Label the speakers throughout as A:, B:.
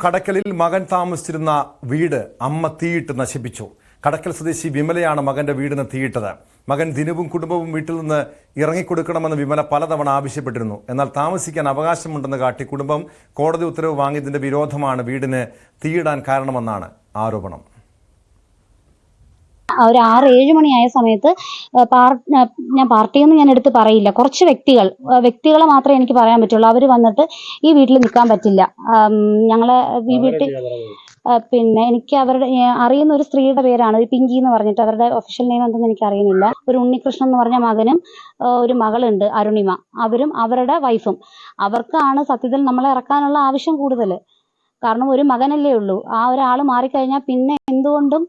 A: കടക്കലിൽ മകൻ താമസിച്ചിരുന്ന വീട് അമ്മ തീയിട്ട് നശിപ്പിച്ചു. കടക്കൽ സ്വദേശി വിമലയാണ് മകന്റെ വീടിന് തീയിട്ടത്. മകൻ ദിനുവും കുടുംബവും വീട്ടിൽ നിന്ന് ഇറങ്ങിക്കൊടുക്കണമെന്ന് വിമല പലതവണ ആവശ്യപ്പെട്ടിരുന്നു. എന്നാൽ താമസിക്കാൻ അവകാശമുണ്ടെന്ന് കാട്ടി കുടുംബം കോടതി ഉത്തരവ് വാങ്ങിയതിന്റെ വിരോധമാണ് വീടിന് തീയിടാൻ കാരണമെന്നാണ് ആരോപണം.
B: ഒരു 6-7 മണിയായ സമയത്ത് ഞാൻ പാർട്ടിയൊന്നും ഞാൻ എടുത്ത് പറയില്ല, കുറച്ച് വ്യക്തികളെ മാത്രമേ എനിക്ക് പറയാൻ പറ്റുള്ളൂ. അവർ വന്നിട്ട് ഈ വീട്ടിൽ നിൽക്കാൻ പറ്റില്ല, ഞങ്ങളെ ഈ വീട്ടിൽ പിന്നെ എനിക്ക് അവരുടെ അറിയുന്ന ഒരു സ്ത്രീയുടെ പേരാണ് പിങ്കി എന്ന് പറഞ്ഞിട്ട്, അവരുടെ ഒഫീഷ്യൽ നെയിം എന്തെന്ന് എനിക്ക് അറിയുന്നില്ല. ഒരു ഉണ്ണികൃഷ്ണൻ എന്ന് പറഞ്ഞ മകനും ഒരു മകളുണ്ട് അരുണിമ, അവരും അവരുടെ വൈഫും. അവർക്കാണ് സത്യത്തിൽ നമ്മളെ ഇറക്കാനുള്ള ആവശ്യം കൂടുതൽ. കാരണം ഒരു മകനല്ലേ ഉള്ളൂ. ആ ഒരാൾ മാറിക്കഴിഞ്ഞാൽ പിന്നെ എന്തുകൊണ്ടും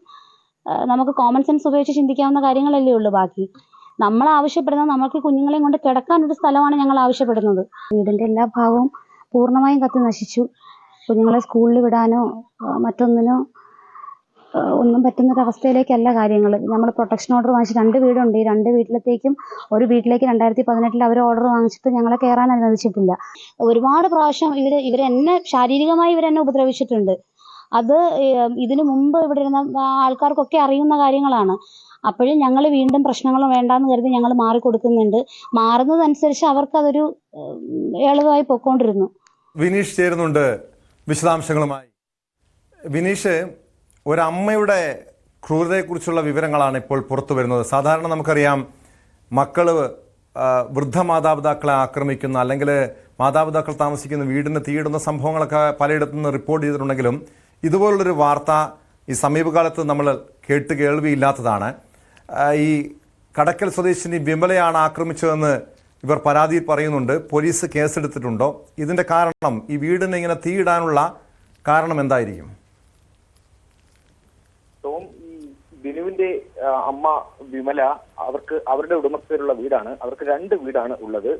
B: നമുക്ക് കോമൺ സെൻസ് ഉപയോഗിച്ച് ചിന്തിക്കാവുന്ന കാര്യങ്ങളല്ലേ ഉള്ളൂ. ബാക്കി നമ്മൾ ആവശ്യപ്പെടുന്നത് നമുക്ക് കുഞ്ഞുങ്ങളെയും കൊണ്ട് കിടക്കാനൊരു സ്ഥലമാണ് ഞങ്ങൾ ആവശ്യപ്പെടുന്നത്. വീടിന്റെ എല്ലാ ഭാഗവും പൂർണ്ണമായും കത്തി നശിച്ചു. കുഞ്ഞുങ്ങളെ സ്കൂളിൽ വിടാനോ മറ്റൊന്നിനോ ഒന്നും പറ്റുന്നൊരവസ്ഥയിലേക്കല്ല കാര്യങ്ങൾ. നമ്മൾ പ്രൊട്ടക്ഷൻ ഓർഡർ വാങ്ങിച്ച് 2 വീടുണ്ട്. ഈ 2 വീട്ടിലത്തേക്കും ഒരു വീട്ടിലേക്ക് 2018 അവർ ഓർഡർ വാങ്ങിച്ചിട്ട് ഞങ്ങളെ കയറാൻ അനുവദിച്ചിട്ടില്ല. ഒരുപാട് പ്രാവശ്യം ഇവരെന്നെ ശാരീരികമായി ഇവരെന്നെ ഉപദ്രവിച്ചിട്ടുണ്ട്. അത് ഇതിനു മുമ്പ് ഇവിടെ ഇരുന്ന ആൾക്കാർക്കൊക്കെ അറിയുന്ന കാര്യങ്ങളാണ്. അപ്പോഴും ഞങ്ങൾ വീണ്ടും പ്രശ്നങ്ങൾ വേണ്ടാന്ന് കരുതി ഞങ്ങൾ മാറിക്കൊടുക്കുന്നുണ്ട്. മാറുന്നതനുസരിച്ച് അവർക്കതൊരു എളുപ്പമായി പൊയ്ക്കൊണ്ടിരുന്നു.
A: വിനീഷ് ചേരുന്നുണ്ട് വിശദാംശങ്ങളുമായി. വിനീഷ്, ഒരമ്മയുടെ ക്രൂരതയെക്കുറിച്ചുള്ള വിവരങ്ങളാണ് ഇപ്പോൾ പുറത്തു വരുന്നത്. സാധാരണ നമുക്കറിയാം, മക്കള് വൃദ്ധ മാതാപിതാക്കളെ ആക്രമിക്കുന്ന അല്ലെങ്കിൽ മാതാപിതാക്കൾ താമസിക്കുന്ന വീടിന് തീയിടുന്ന സംഭവങ്ങളൊക്കെ പലയിടത്തു നിന്ന് റിപ്പോർട്ട് ചെയ്തിട്ടുണ്ടെങ്കിലും ഇതുപോലുള്ളൊരു വാർത്ത ഈ സമീപകാലത്ത് നമ്മൾ കേൾവിയില്ലാത്തതാണ്. ഈ കടക്കൽ സ്വദേശിനി വിമലയാണ് ആക്രമിച്ചതെന്ന് ഇവർ പരാതിയിൽ പറയുന്നുണ്ട്. പോലീസ് കേസെടുത്തിട്ടുണ്ടോ? ഇതിന്റെ കാരണം, ഈ വീടിന് ഇങ്ങനെ തീയിടാനുള്ള കാരണം എന്തായിരിക്കും?
C: ദിനുവിന്റെ അമ്മ വിമല, അവരുടെ ഉടമസ്ഥയിലുള്ള വീടാണ്. അവർക്ക് 2 വീടാണ് ഉള്ളത്.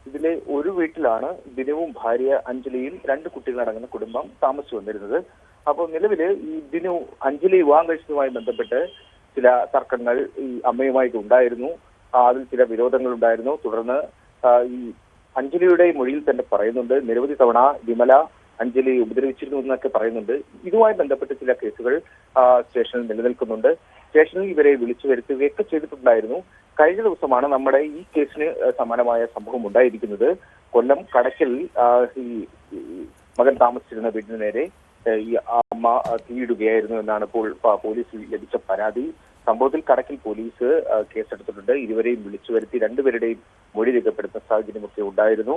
C: ഇതിലെ ഒരു വീട്ടിലാണ് ദിനുവും ഭാര്യ അഞ്ജലിയും 2 കുട്ടികളടങ്ങുന്ന കുടുംബം താമസിച്ചു വന്നിരുന്നത്. അപ്പോൾ നിലവില് ഈ ദിനു അഞ്ജലി വിവാഹം കഴിച്ചതുമായി ബന്ധപ്പെട്ട് ചില തർക്കങ്ങൾ ഈ അമ്മയുമായിട്ട് ഉണ്ടായിരുന്നു. അതിൽ ചില വിരോധങ്ങൾ ഉണ്ടായിരുന്നു. തുടർന്ന് ഈ അഞ്ജലിയുടെ മൊഴിയിൽ തന്നെ പറയുന്നുണ്ട്, നിരവധി തവണ വിമല അഞ്ജലി ഉപദ്രവിച്ചിരുന്നു എന്നൊക്കെ പറയുന്നുണ്ട്. ഇതുമായി ബന്ധപ്പെട്ട് ചില കേസുകൾ സ്റ്റേഷനിൽ നിലനിൽക്കുന്നുണ്ട്. സ്റ്റേഷനിൽ ഇവരെ വിളിച്ചു വരുത്തുകയൊക്കെ ചെയ്തിട്ടുണ്ടായിരുന്നു. കഴിഞ്ഞ ദിവസമാണ് നമ്മുടെ ഈ കേസിന് സമാനമായ സംഭവം ഉണ്ടായിരിക്കുന്നത്. കൊല്ലം കടക്കൽ ഈ മകൻ താമസിച്ചിരുന്ന വീടിന് നേരെ ഈ അമ്മ തീയിടുകയായിരുന്നു എന്നാണ് ഇപ്പോൾ പോലീസിൽ ലഭിച്ച പരാതി. സംഭവത്തിൽ കടക്കൽ പോലീസ് കേസെടുത്തിട്ടുണ്ട്. ഇരുവരെയും വിളിച്ചു വരുത്തി 2 പേരുടെയും മൊഴി രേഖപ്പെടുത്തുന്ന സാഹചര്യമൊക്കെ ഉണ്ടായിരുന്നു.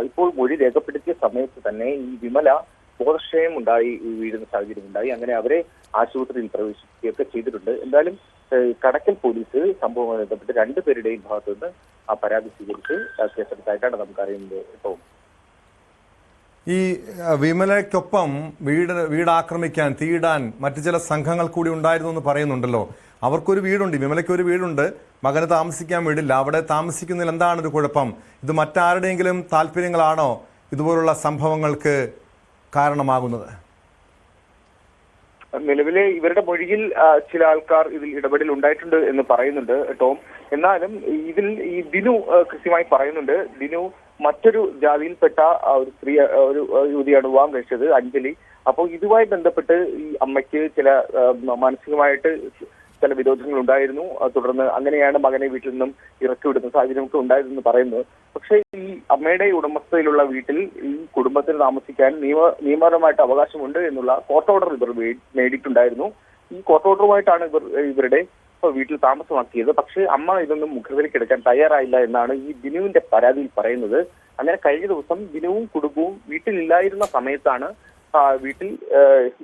C: ഇപ്പോൾ മൊഴി രേഖപ്പെടുത്തിയ സമയത്ത് തന്നെ ഈ വിമല ബോധക്ഷയം ഉണ്ടായി വീഴുന്ന സാഹചര്യം ഉണ്ടായി. അങ്ങനെ അവരെ ആശുപത്രിയിൽ പ്രവേശിക്കുകയൊക്കെ ചെയ്തിട്ടുണ്ട്. എന്തായാലും കടക്കൽ പോലീസ് സംഭവവുമായി ബന്ധപ്പെട്ട് 2 പേരുടെയും ഭാഗത്തു നിന്ന് ആ പരാതി സ്വീകരിച്ച് കേസെടുത്തായിട്ടാണ് നമുക്കറിയുന്നത്. ഇപ്പോൾ
A: ഈ വിമലയ്ക്കൊപ്പം വീട് ആക്രമിക്കാൻ, തീയിടാൻ മറ്റു ചില സംഘങ്ങൾ കൂടി ഉണ്ടായിരുന്നു എന്ന് പറയുന്നുണ്ടല്ലോ. അവർക്കൊരു വീടുണ്ട്, വിമലയ്ക്ക് ഒരു വീടുണ്ട്, മകന് താമസിക്കാൻ വീടില്ല. അവിടെ താമസിക്കുന്നതിൽ എന്താണ് ഒരു കുഴപ്പം? ഇത് മറ്റാരുടെയെങ്കിലും താല്പര്യങ്ങളാണോ ഇതുപോലുള്ള സംഭവങ്ങൾക്ക് കാരണമാകുന്നത്?
C: നിലവിലെ ഇവരുടെ മൊഴിയിൽ ചില ആൾക്കാർ ഇതിൽ ഇടപെടൽ ഉണ്ടായിട്ടുണ്ട് എന്ന് പറയുന്നുണ്ട് ടോം. എന്നാലും ഇതിൽ ഈ ദിനു കൃത്യമായി പറയുന്നുണ്ട്. ദിനു മറ്റൊരു ജാതിയിൽപ്പെട്ട ഒരു സ്ത്രീ, ഒരു യുവതിയാണ് വിവാഹം കഴിച്ചത്, അഞ്ജലി. അപ്പോൾ ഇതുമായി ബന്ധപ്പെട്ട് ഈ അമ്മയ്ക്ക് ചില മാനസികമായിട്ട് ചില വിരോധങ്ങൾ ഉണ്ടായിരുന്നു. തുടർന്ന് അങ്ങനെയാണ് മകനെ വീട്ടിൽ നിന്നും ഇറക്കി വിടുന്ന സാഹചര്യമൊക്കെ ഉണ്ടായതെന്ന് പറയുന്നത്. പക്ഷേ ഈ അമ്മയുടെ ഉടമസ്ഥയിലുള്ള വീട്ടിൽ ഈ കുടുംബത്തിന് താമസിക്കാൻ നിയമപരമായിട്ട് അവകാശമുണ്ട് എന്നുള്ള കോർട്ട് ഓർഡർ ഇവർ നേടിയിട്ടുണ്ടായിരുന്നു. ഈ കോർട്ട് ഓർഡറുമായിട്ടാണ് ഇവരുടെ വീട്ടിൽ താമസമാക്കിയത്. പക്ഷേ അമ്മ ഇതൊന്നും മുഖവിലേക്ക് എടുക്കാൻ തയ്യാറായില്ല എന്നാണ് ഈ ദിനുവിന്റെ പരാതിയിൽ പറയുന്നത്. അങ്ങനെ കഴിഞ്ഞ ദിവസം ദിനുവും കുടുംബവും വീട്ടിലില്ലായിരുന്ന സമയത്താണ് വീട്ടിൽ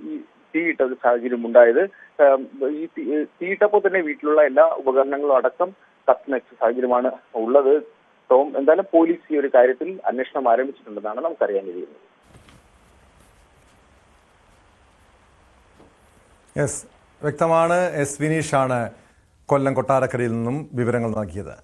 C: ഈ തീയിട്ട ഒരു സാഹചര്യം ഉണ്ടായത്. ഈ തീയിട്ടപ്പോൾ തന്നെ വീട്ടിലുള്ള എല്ലാ ഉപകരണങ്ങളും അടക്കം കത്തി നശിച്ച സാഹചര്യമാണ് ഉള്ളത്. ടോം, എന്തായാലും പോലീസ് ഈ ഒരു കാര്യത്തിൽ അന്വേഷണം ആരംഭിച്ചിട്ടുണ്ടെന്നാണ് നമുക്കറിയാൻ കഴിയുന്നത്.
A: വ്യക്തമാണ്. വിനീഷാണ് കൊല്ലം കൊട്ടാരക്കരയിൽ നിന്നും വിവരങ്ങൾ നൽകിയത്.